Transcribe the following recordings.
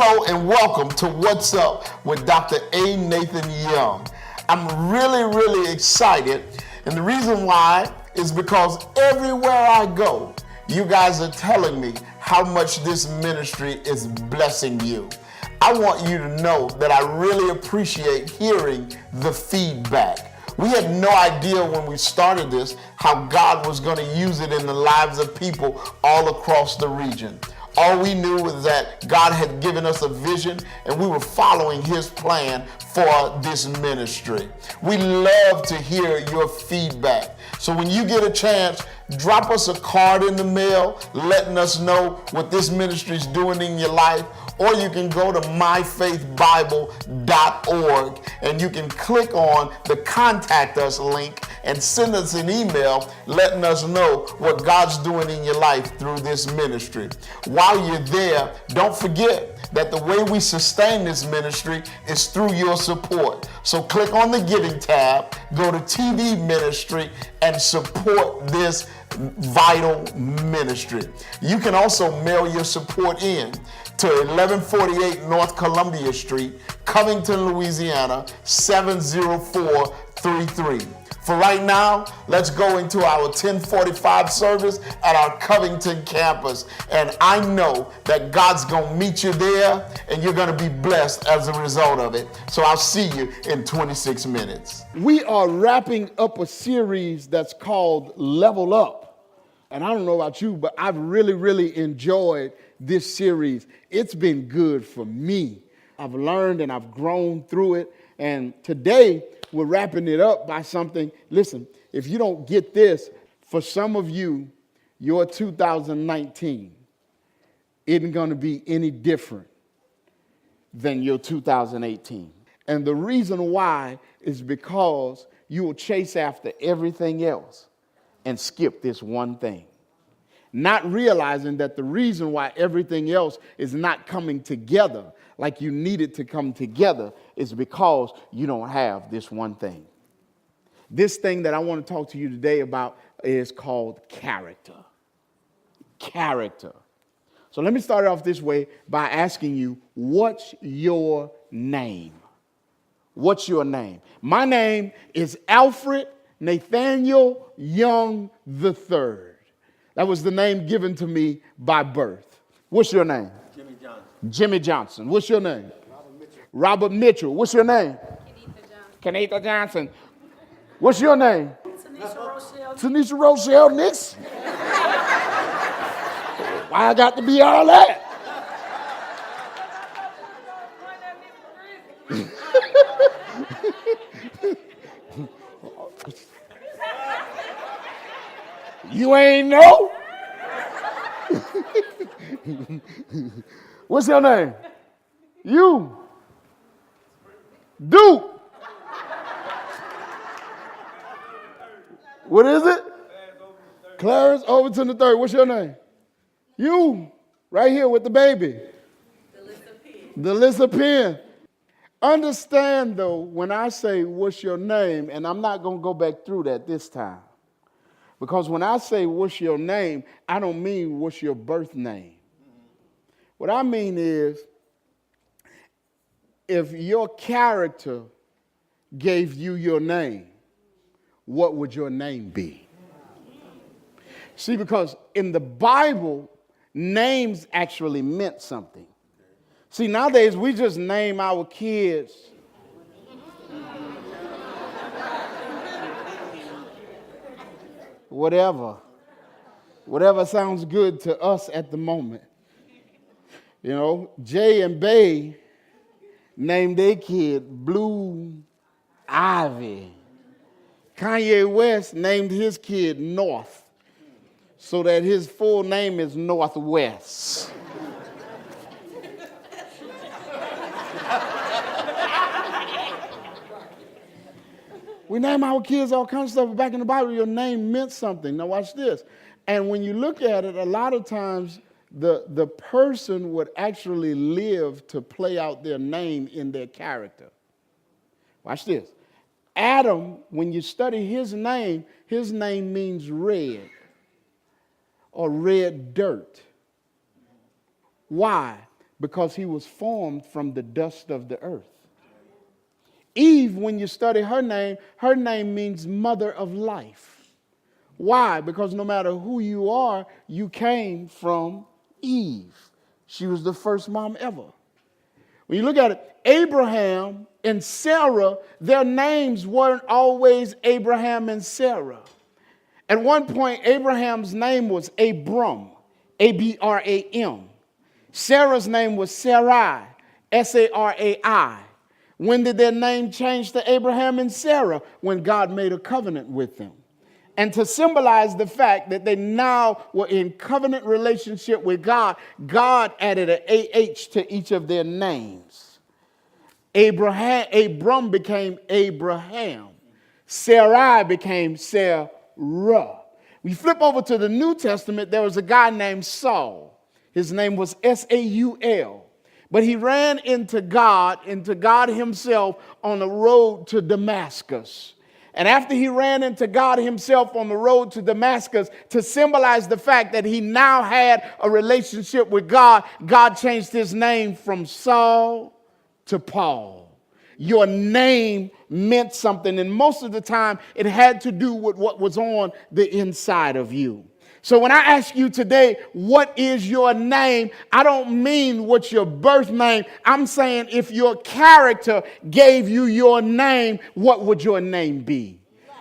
Hello and welcome to What's Up with Dr. A. Nathan Young. I'm really excited, and the reason why is because everywhere I go, you guys are telling me how much this ministry is blessing you. I want you to know that I really appreciate hearing the feedback. We had no idea when we started this how God was going to use it in the lives of people all across the region. All we knew was that God had given us a vision and we were following his plan for this ministry. We love to hear your feedback. So when you get a chance, drop us a card in the mail letting us know what this ministry is doing in your life. Or you can go to myfaithbible.org and you can click on the contact us link and send us an email letting us know what God's doing in your life through this ministry. While you're there, don't forget that the way we sustain this ministry is through your support. So click on the giving tab, go to TV ministry, and support this vital ministry. You can also mail your support in to 1148 North Columbia Street, Covington, Louisiana, 70433. For right now, let's go into our 1045 service at our Covington campus. And I know that God's going to meet you there and you're going to be blessed as a result of it. So I'll see you in 26 minutes. We are wrapping up a series that's called Level Up. And I don't know about you, but I've really enjoyed this series. It's been good for me. I've learned and I've grown through it. And today we're wrapping it up by something. Listen, if you don't get this, for some of you, your 2019 isn't going to be any different than your 2018. And the reason why is because you will chase after everything else and skip this one thing. Not realizing that the reason why everything else is not coming together like you need it to come together is because you don't have this one thing. This thing that I want to talk to you today about is called character. Character. So let me start off this way by asking you, what's your name? What's your name? My name is Alfred Nathaniel Young III. That was the name given to me by birth. What's your name? Jimmy Johnson. Jimmy Johnson. What's your name? Robert Mitchell. What's your name? Kenita Johnson. What's your name? Tanisha Rochelle. Tanisha Rochelle Nix. Why I got to be all that? You ain't know? What's your name? You. Duke. What is it? Clarence Overton III. What's your name? You. Right here with the baby. Delissa Penn. Understand, though, when I say what's your name, and I'm not going to go back through that this time. Because when I say what's your name, I don't mean what's your birth name. What I mean is, if your character gave you your name, what would your name be? See, because in the Bible, names actually meant something. See, nowadays we just name our kids whatever sounds good to us at the moment. You know, Jay and Bay named their kid Blue Ivy. Kanye West named his kid North, so that his full name is Northwest. We name our kids all kinds of stuff, but back in the Bible, your name meant something. Now watch this. And when you look at it, a lot of times the person would actually live to play out their name in their character. Watch this. Adam, when you study his name means red or red dirt. Why? because he was formed from the dust of the earth. Eve, when you study her name means mother of life. Why? Because no matter who you are, you came from Eve. She was the first mom ever. When you look at it, Abraham and Sarah, their names weren't always Abraham and Sarah. At one point, Abraham's name was Abram, Abram. Sarah's name was Sarai, Sarai. When did their name change to Abraham and Sarah? When God made a covenant with them. And to symbolize the fact that they now were in covenant relationship with God, God added an AH to each of their names. Abram became Abraham. Sarai became Sarah. We flip over to the New Testament, there was a guy named Saul. His name was Saul. But he ran into God himself on the road to Damascus. And after he ran into God himself on the road to Damascus, to symbolize the fact that he now had a relationship with God, God changed his name from Saul to Paul. Your name meant something, and most of the time it had to do with what was on the inside of you. So when I ask you today, what is your name? I don't mean what's your birth name. I'm saying if your character gave you your name, what would your name be?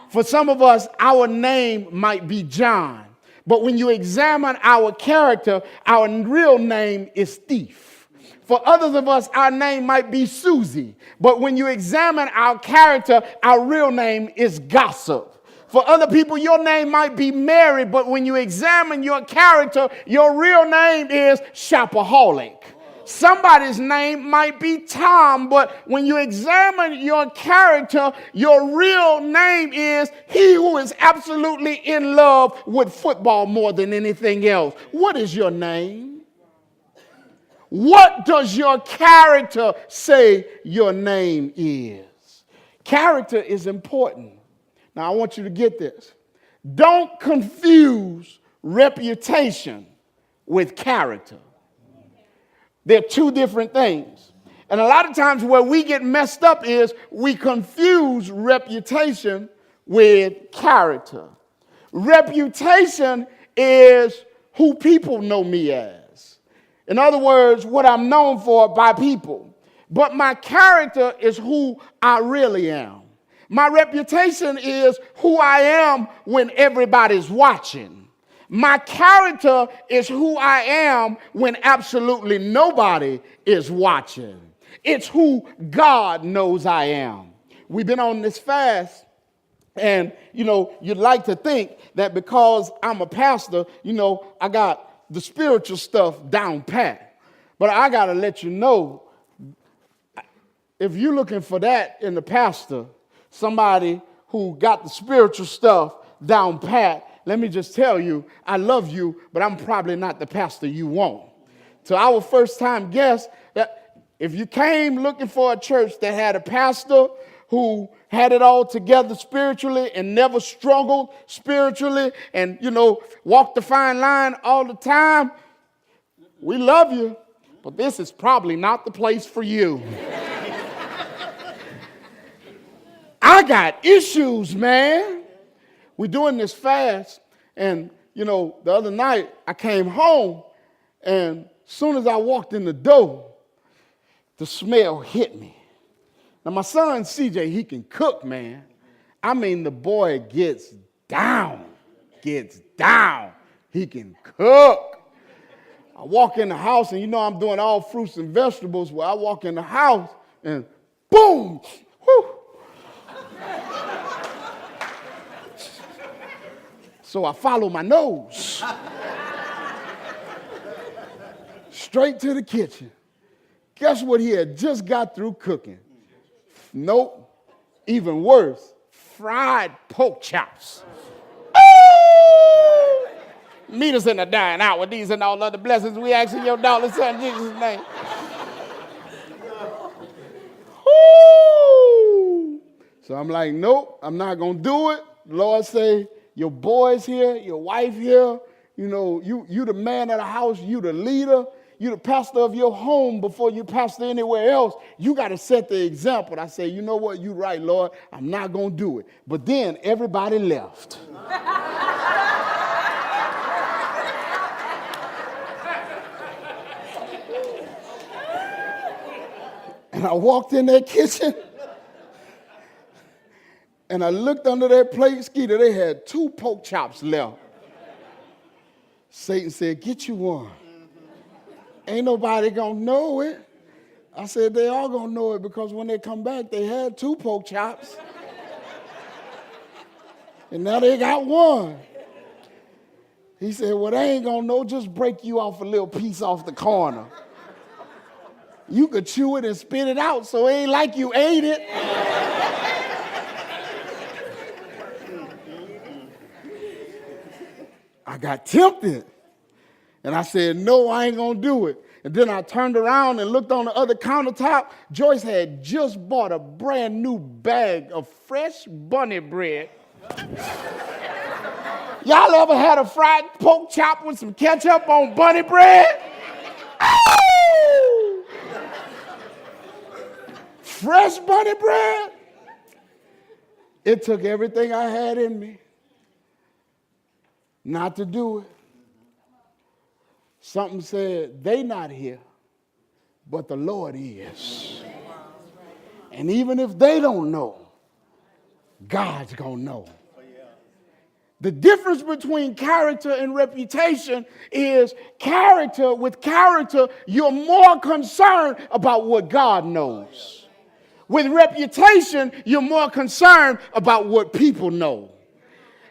For some of us, our name might be John. But when you examine our character, our real name is Thief. For others of us, our name might be Susie. But when you examine our character, our real name is Gossip. For other people, your name might be Mary, but when you examine your character, your real name is Shopaholic. Somebody's name might be Tom, but when you examine your character, your real name is he who is absolutely in love with football more than anything else. What is your name? What does your character say your name is? Character is important. Now, I want you to get this. Don't confuse reputation with character. They're two different things. And a lot of times where we get messed up is we confuse reputation with character. Reputation is who people know me as. In other words, what I'm known for by people. But my character is who I really am. My reputation is who I am when everybody's watching. My character is who I am when absolutely nobody is watching. It's who God knows I am. We've been on this fast, and, you'd like to think that because I'm a pastor, I got the spiritual stuff down pat. But I got to let you know, if you're looking for that in the pastor, somebody who got the spiritual stuff down pat, let me just tell you, I love you, but I'm probably not the pastor you want. So our first time guest, if you came looking for a church that had a pastor who had it all together spiritually and never struggled spiritually and, walked the fine line all the time, we love you, but this is probably not the place for you. I got issues, man. We're doing this fast, and, the other night I came home, and as soon as I walked in the door, the smell hit me. Now, my son, CJ, he can cook, man. I mean, the boy gets down. He can cook. I walk in the house, and I'm doing all fruits and vegetables. Well, I walk in the house, and boom, whew. So I follow my nose straight to the kitchen. Guess what he had just got through cooking? Nope. Even worse, fried pork chops. Oh! Meet us in the dying hour. These and all other blessings we ask in your darling son Jesus' name. Ooh. So I'm like, nope, I'm not going to do it. The Lord say, your boy's here, your wife here, you the man of the house, you the leader. you the pastor of your home before you pastor anywhere else. You got to set the example. I say, you know what? You're right, Lord. I'm not going to do it. But then everybody left. And I walked in that kitchen and I looked under that plate, Skeeter. They had 2 pork chops left. Satan said, get you one. Ain't nobody gonna know it. I said, they all gonna know it because when they come back, they had 2 pork chops. And now they got 1. He said, well, they ain't gonna know, just break you off a little piece off the corner. You could chew it and spit it out, so it ain't like you ate it. I got tempted. And I said, no, I ain't gonna do it. And then I turned around and looked on the other countertop. Joyce had just bought a brand new bag of fresh bunny bread. Y'all ever had a fried pork chop with some ketchup on bunny bread? Oh! Fresh bunny bread. It took everything I had in me not to do it. Something said, they not here, but the Lord is. And even if they don't know, God's gonna know. The difference between character and reputation is character. With character, you're more concerned about what God knows. With reputation, you're more concerned about what people know.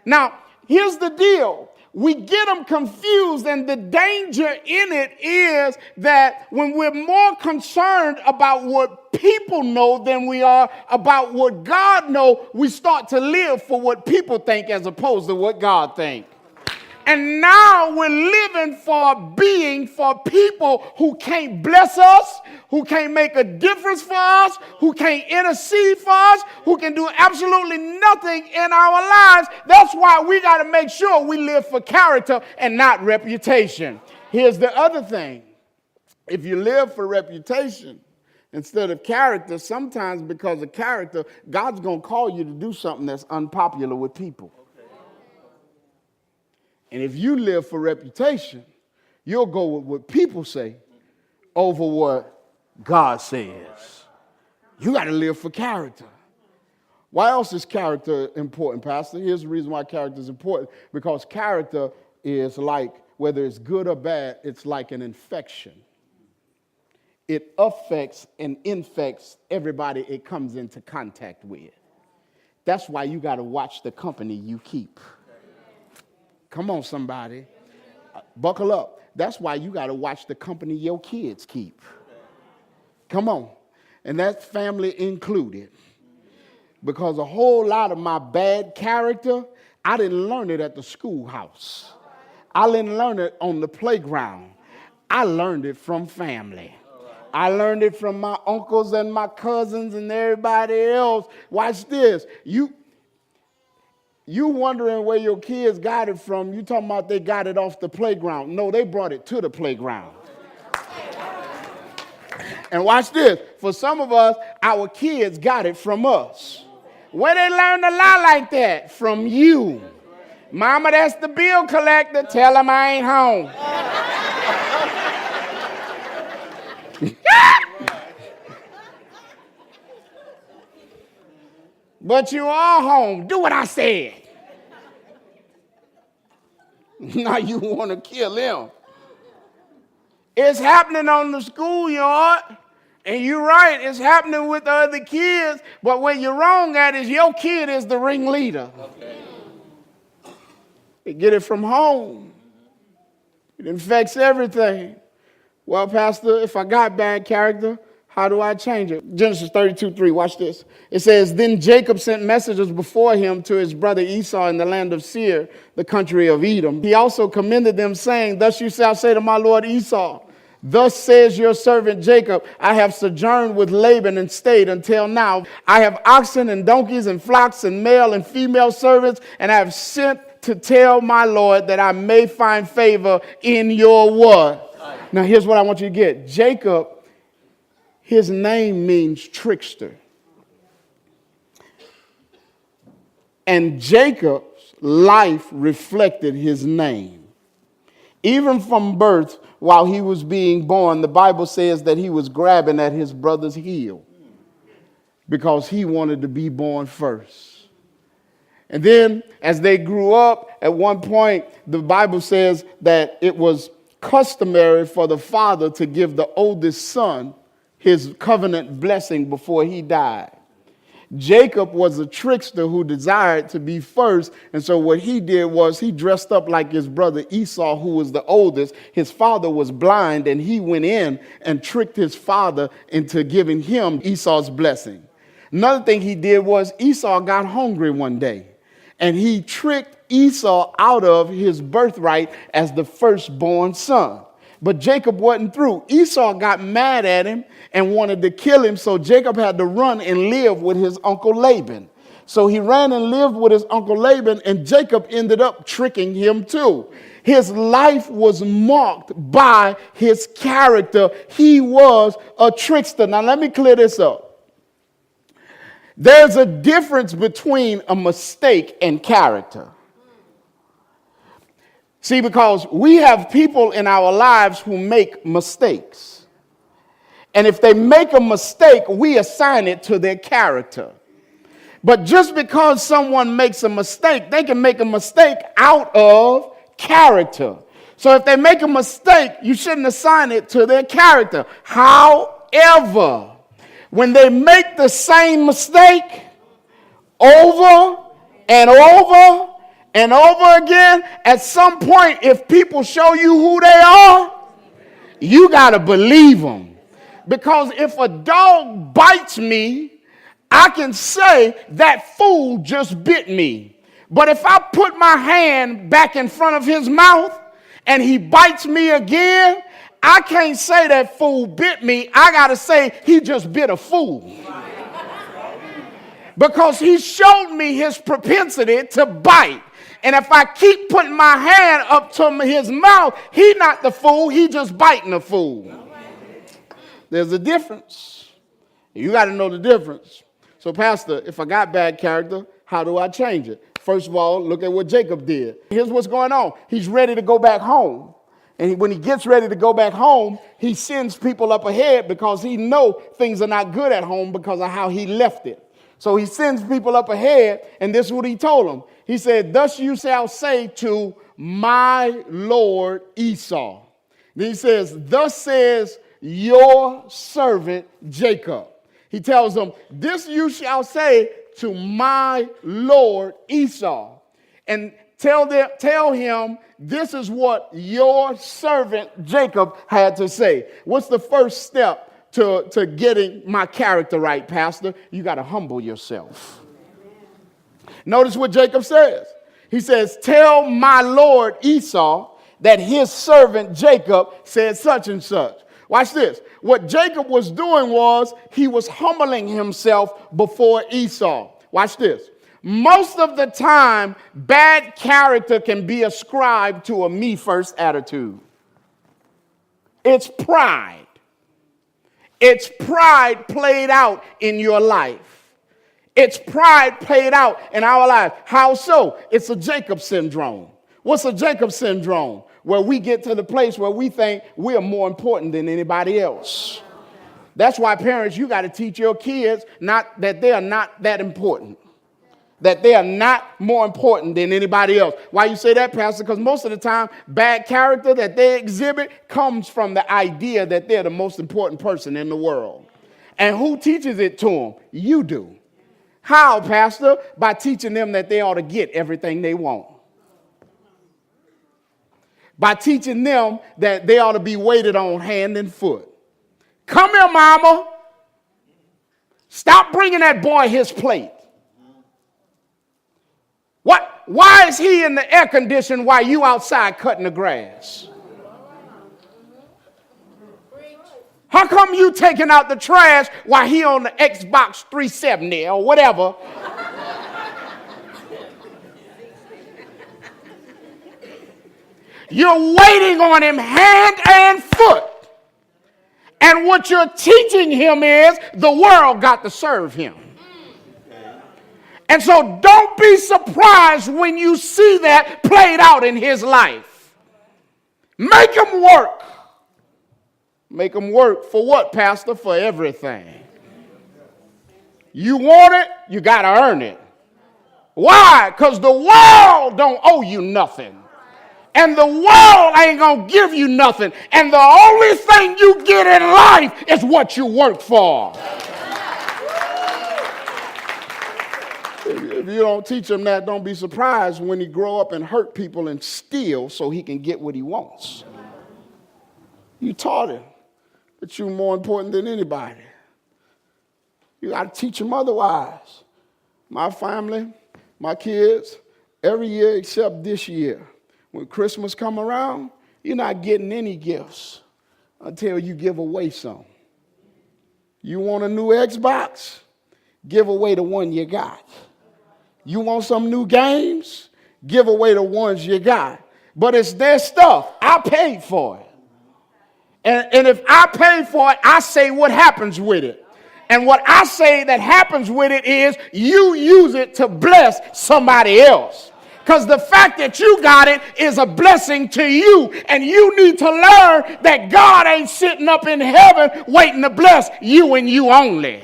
Now, here's the deal. We get them confused, and the danger in it is that when we're more concerned about what people know than we are about what God knows, we start to live for what people think as opposed to what God thinks. And now we're living for being for people who can't bless us, who can't make a difference for us, who can't intercede for us, who can do absolutely nothing in our lives. That's why we got to make sure we live for character and not reputation. Here's the other thing. If you live for reputation instead of character, sometimes because of character, God's going to call you to do something that's unpopular with people. And if you live for reputation, you'll go with what people say over what God says. You got to live for character. Why else is character important, Pastor? Here's the reason why character is important. Because character is like, whether it's good or bad, it's like an infection. It affects and infects everybody it comes into contact with. That's why you got to watch the company you keep. Come on, somebody. Buckle up. That's why you got to watch the company your kids keep. Come on. And that's family included. Because a whole lot of my bad character, I didn't learn it at the schoolhouse. I didn't learn it on the playground. I learned it from family. I learned it from my uncles and my cousins and everybody else. Watch this. You wondering where your kids got it from. You talking about they got it off the playground. No, they brought it to the playground. And watch this. For some of us, our kids got it from us. Where they learn to lie like that? From you. Mama, that's the bill collector. Tell him I ain't home. But you are home. Do what I said. Now you want to kill him. It's happening on the schoolyard. And you're right, it's happening with the other kids. But what you're wrong at is your kid is the ringleader. Okay. They get it from home. It infects everything. Well, Pastor, if I got bad character, how do I change it? Genesis 32:3, watch this. It says, then Jacob sent messengers before him to his brother Esau in the land of Seir, the country of Edom. He also commended them, saying, thus you shall say to my lord Esau, thus says your servant Jacob, I have sojourned with Laban and stayed until now. I have oxen and donkeys and flocks and male and female servants, and I have sent to tell my lord that I may find favor in your what? Now, here's what I want you to get. Jacob, his name means trickster. And Jacob's life reflected his name. Even from birth, while he was being born, the Bible says that he was grabbing at his brother's heel because he wanted to be born first. And then as they grew up, at one point, the Bible says that it was customary for the father to give the oldest son his covenant blessing before he died. Jacob was a trickster who desired to be first. And so what he did was he dressed up like his brother Esau, who was the oldest. His father was blind, and he went in and tricked his father into giving him Esau's blessing. Another thing he did was Esau got hungry one day, and he tricked Esau out of his birthright as the firstborn son. But Jacob wasn't through. Esau got mad at him and wanted to kill him, so Jacob had to run and live with his uncle Laban. So he ran and lived with his uncle Laban, and Jacob ended up tricking him too. His life was marked by his character. He was a trickster. Now let me clear this up. There's a difference between a mistake and character. See, because we have people in our lives who make mistakes. And if they make a mistake, we assign it to their character. But just because someone makes a mistake, they can make a mistake out of character. So if they make a mistake, you shouldn't assign it to their character. However, when they make the same mistake over and over and over again, at some point, if people show you who they are, you got to believe them. Because if a dog bites me, I can say that fool just bit me. But if I put my hand back in front of his mouth and he bites me again, I can't say that fool bit me. I got to say he just bit a fool. Because he showed me his propensity to bite. And if I keep putting my hand up to his mouth, he not the fool, he just biting the fool. There's a difference. You got to know the difference. So, Pastor, if I got bad character, how do I change it? First of all, look at what Jacob did. Here's what's going on. He's ready to go back home. And when he gets ready to go back home, he sends people up ahead because he knows things are not good at home because of how he left it. So he sends people up ahead, and this is what he told them. He said, "Thus you shall say to my lord Esau." Then he says, "Thus says your servant Jacob." He tells them, "This you shall say to my lord Esau." And tell him, this is what your servant Jacob had to say. What's the first step to getting my character right, Pastor? You got to humble yourself. Notice what Jacob says. He says, "Tell my lord Esau that his servant Jacob said such and such." Watch this. What Jacob was doing was he was humbling himself before Esau. Watch this. Most of the time, bad character can be ascribed to a me first attitude. It's pride. It's pride played out in your life. It's pride played out in our lives. How so? It's a Jacob syndrome. What's a Jacob syndrome? Where we get to the place where we think we are more important than anybody else. That's why, parents, you got to teach your kids not that they are not that important. That they are not more important than anybody else. Why you say that, Pastor? Because most of the time, bad character that they exhibit comes from the idea that they're the most important person in the world. And who teaches it to them? You do. How, Pastor? By teaching them that they ought to get everything they want. By teaching them that they ought to be waited on hand and foot. Come here, mama. Stop bringing that boy his plate. What? Why is he in the air condition while you outside cutting the grass? How come you taking out the trash while he on the Xbox 370 or whatever? You're waiting on him hand and foot. And what you're teaching him is the world got to serve him. And so don't be surprised when you see that played out in his life. Make him work. Make him work for what, Pastor? For everything. You want it, you got to earn it. Why? Because the world don't owe you nothing. And the world ain't going to give you nothing. And the only thing you get in life is what you work for. If you don't teach him that, don't be surprised when he grow up and hurt people and steal so he can get what he wants. You taught him, but you're more important than anybody. You got to teach him otherwise. My family, my kids, every year except this year, when Christmas come around, you're not getting any gifts until you give away some. You want a new Xbox? Give away the one you got. You want some new games? Give away the ones you got. But it's their stuff. I paid for it. And if I pay for it, I say what happens with it. And what I say that happens with it is you use it to bless somebody else. Because the fact that you got it is a blessing to you. And you need to learn that God ain't sitting up in heaven waiting to bless you and you only.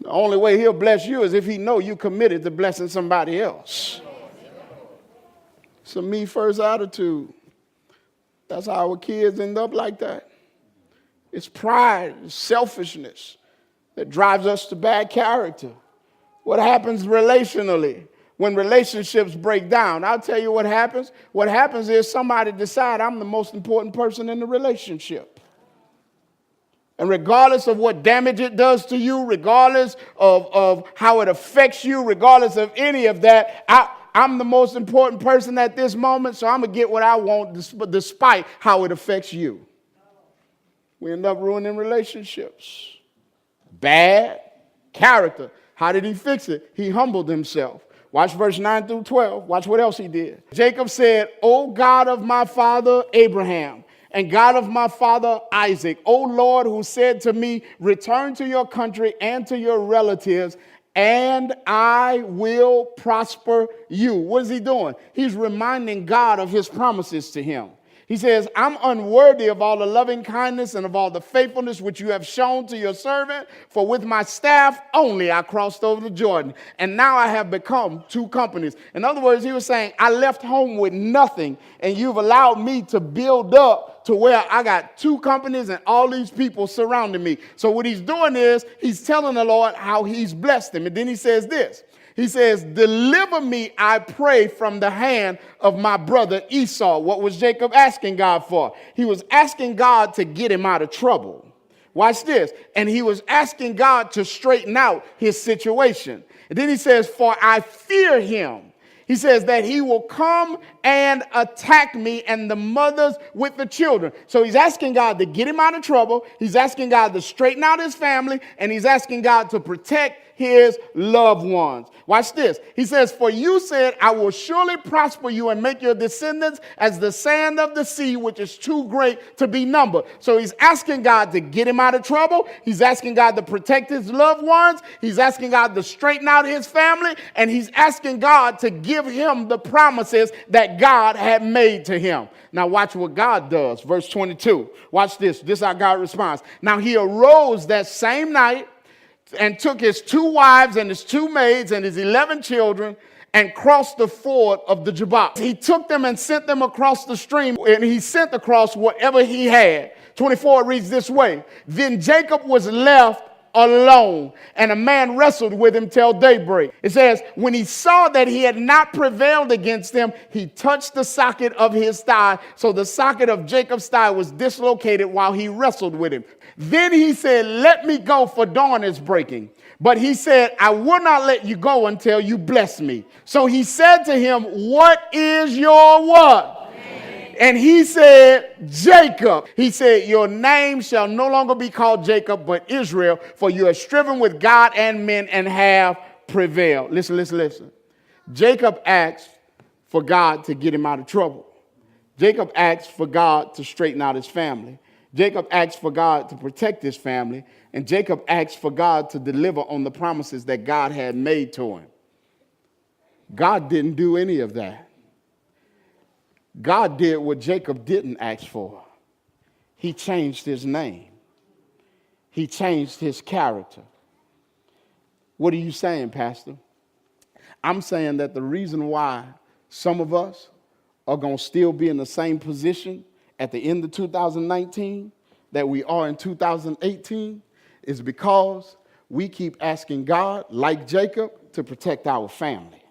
The only way he'll bless you is if he know you committed to blessing somebody else. It's a me first attitude. That's how our kids end up like that. It's pride, it's selfishness that drives us to bad character. What happens relationally when relationships break down? I'll tell you what happens. What happens is somebody decide I'm the most important person in the relationship. And regardless of what damage it does to you, regardless of how it affects you, regardless of any of that, I'm the most important person at this moment, so I'm going to get what I want despite how it affects you. We end up ruining relationships. Bad character. How did he fix it? He humbled himself. Watch verse 9 through 12. Watch what else he did. Jacob said, O God of my father Abraham, and God of my father Isaac, O Lord, who said to me, return to your country and to your relatives, and I will prosper you. What is he doing? He's reminding God of his promises to him. He says, I'm unworthy of all the loving kindness and of all the faithfulness which you have shown to your servant. For with my staff only I crossed over the Jordan. And now I have become two companies. In other words, he was saying, I left home with nothing. And you've allowed me to build up to where I got two companies and all these people surrounding me. So what he's doing is he's telling the Lord how he's blessed him. And then he says this. He says, deliver me, I pray, from the hand of my brother Esau. What was Jacob asking God for? He was asking God to get him out of trouble. Watch this. And he was asking God to straighten out his situation. And then he says, for I fear him. He says that he will come and attack me and the mothers with the children. So he's asking God to get him out of trouble. He's asking God to straighten out his family. And he's asking God to protect his loved ones. Watch this. He says, for you said, I will surely prosper you and make your descendants as the sand of the sea, which is too great to be numbered. So he's asking God to get him out of trouble. He's asking God to protect his loved ones. He's asking God to straighten out his family. And he's asking God to give him the promises that God had made to him. Now watch what God does. Verse 22. Watch this. This is how God responds. Now he arose that same night and took his 2 wives and his 2 maids and his 11 children and crossed the ford of the Jabbok. He took them and sent them across the stream, and he sent across whatever he had. 24 reads this way. Then Jacob was left alone, and a man wrestled with him till daybreak. It says, when he saw that he had not prevailed against him, he touched the socket of his thigh. So the socket of Jacob's thigh was dislocated while he wrestled with him. Then he said, let me go, for dawn is breaking. But he said, I will not let you go until you bless me. So he said to him, what is your what? Name. And he said, Jacob. He said, your name shall no longer be called Jacob, but Israel, for you have striven with God and men and have prevailed. Listen. Jacob asked for God to get him out of trouble. Jacob asked for God to straighten out his family. Jacob asked for God to protect his family, and Jacob asked for God to deliver on the promises that God had made to him. God didn't do any of that. God did what Jacob didn't ask for. He changed his name. He changed his character. What are you saying, Pastor? I'm saying that the reason why some of us are going to still be in the same position at the end of 2019 that we are in 2018 is because we keep asking God, like Jacob, to protect our family.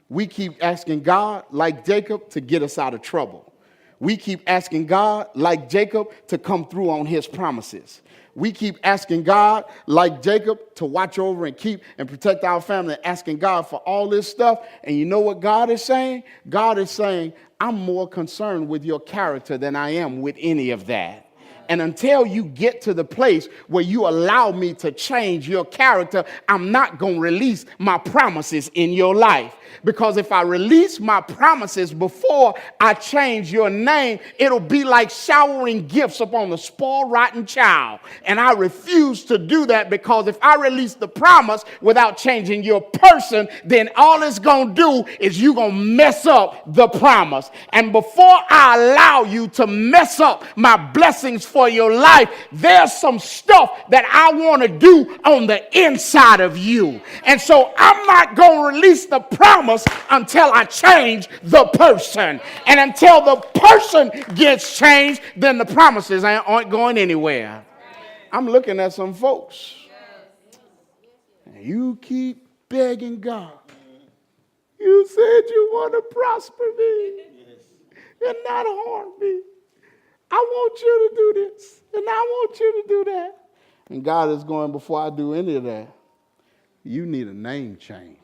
We keep asking God, like Jacob, to get us out of trouble. We keep asking God, like Jacob, to come through on his promises. We keep asking God, like Jacob, to watch over and keep and protect our family, asking God for all this stuff. And you know what God is saying? God is saying, I'm more concerned with your character than I am with any of that. And until you get to the place where you allow me to change your character, I'm not going to release my promises in your life. Because if I release my promises before I change your name, it'll be like showering gifts upon a spoiled, rotten child. And I refuse to do that, because if I release the promise without changing your person, then all it's going to do is you're going to mess up the promise. And before I allow you to mess up my blessings for your life, there's some stuff that I want to do on the inside of you. And so I'm not going to release the promise until I change the person. And until the person gets changed, then the promises aren't going anywhere. I'm looking at some folks. And you keep begging God. You said you want to prosper me and not harm me. I want you to do this, and I want you to do that. And God is going, before I do any of that, you need a name change.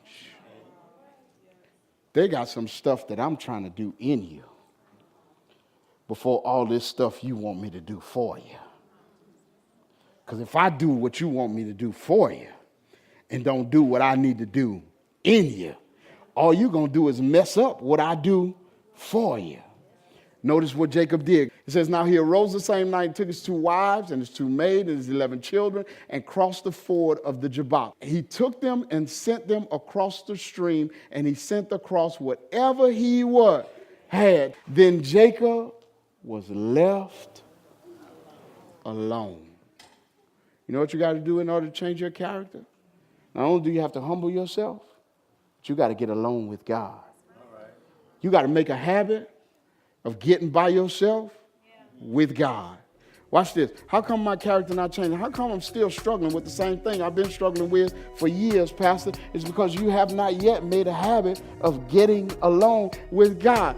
They got some stuff that I'm trying to do in you before all this stuff you want me to do for you. Because if I do what you want me to do for you and don't do what I need to do in you, all you're going to do is mess up what I do for you. Notice what Jacob did. It says, now he arose the same night, took his 2 wives and his 2 maids and his 11 children and crossed the ford of the Jabbok. He took them and sent them across the stream, and he sent across whatever he had. Then Jacob was left alone. You know what you got to do in order to change your character? Not only do you have to humble yourself, but you got to get alone with God. You got to make a habit of getting by yourself with God. Watch this. How come my character not changing? How come I'm still struggling with the same thing I've been struggling with for years, Pastor? It's because you have not yet made a habit of getting alone with God.